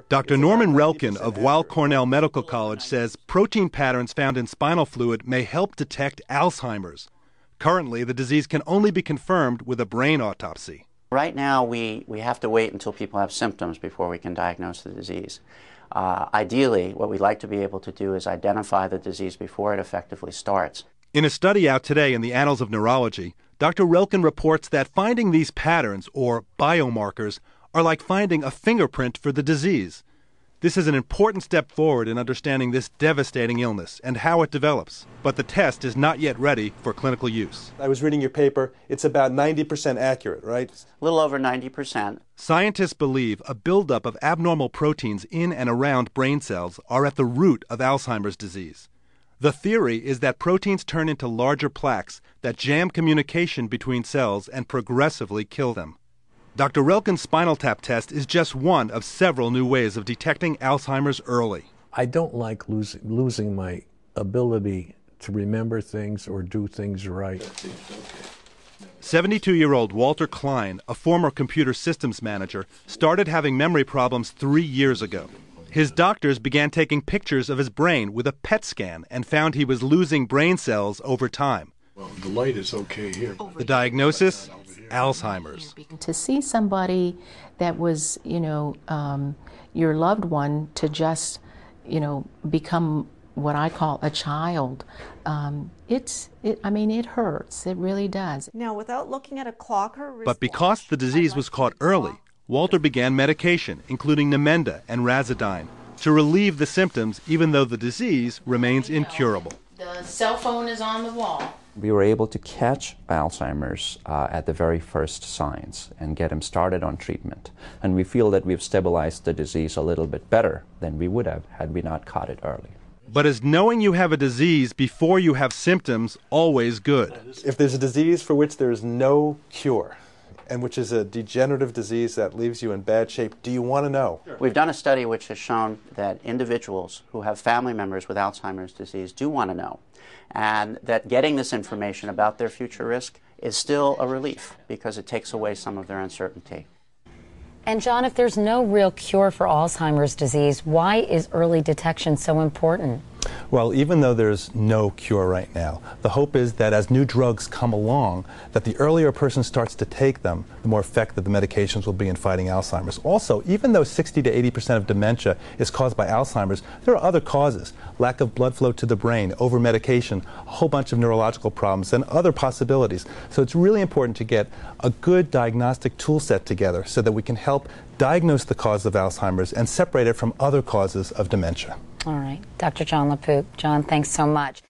Dr. Norman Relkin of Weill Cornell Medical College says protein patterns found in spinal fluid may help detect Alzheimer's. Currently, the disease can only be confirmed with a brain autopsy. Right now, we have to wait until people have symptoms before we can diagnose the disease. Ideally, what we'd like to be able to do is identify the disease before it effectively starts. In a study out today in the Annals of Neurology, Dr. Relkin reports that finding these patterns, or biomarkers, are like finding a fingerprint for the disease. This is an important step forward in understanding this devastating illness and how it develops. But the test is not yet ready for clinical use. I was reading your paper. It's about 90% accurate, right? A little over 90%. Scientists believe a buildup of abnormal proteins in and around brain cells are at the root of Alzheimer's disease. The theory is that proteins turn into larger plaques that jam communication between cells and progressively kill them. Dr. Relkin's spinal tap test is just one of several new ways of detecting Alzheimer's early. I don't like losing my ability to remember things or do things right. 72-year-old Walter Klein, a former computer systems manager, started having memory problems 3 years ago. His doctors began taking pictures of his brain with a PET scan and found he was losing brain cells over time. Well, the light is okay here. The diagnosis? Alzheimer's. To see somebody that was, your loved one to just, become what I call a child, it hurts. It really does. Now, without looking at a clock or wristwatch, But because the disease was caught early, Walter began medication, including Namenda and Razidine, to relieve the symptoms even though the disease remains incurable. The cell phone is on the wall. We were able to catch Alzheimer's at the very first signs and get him started on treatment. And we feel that we've stabilized the disease a little bit better than we would have had we not caught it early. But is knowing you have a disease before you have symptoms always good? If there's a disease for which there is no cure, and which is a degenerative disease that leaves you in bad shape, do you want to know? We've done a study which has shown that individuals who have family members with Alzheimer's disease do want to know, and that getting this information about their future risk is still a relief because it takes away some of their uncertainty. And John, if there's no real cure for Alzheimer's disease, why is early detection so important? Well, even though there's no cure right now, the hope is that as new drugs come along, that the earlier a person starts to take them, the more effective the medications will be in fighting Alzheimer's. Also, even though 60 to 80% of dementia is caused by Alzheimer's, there are other causes. Lack of blood flow to the brain, over-medication, a whole bunch of neurological problems, and other possibilities. So it's really important to get a good diagnostic tool set together so that we can help diagnose the cause of Alzheimer's and separate it from other causes of dementia. All right. Dr. John LaPook. John, thanks so much.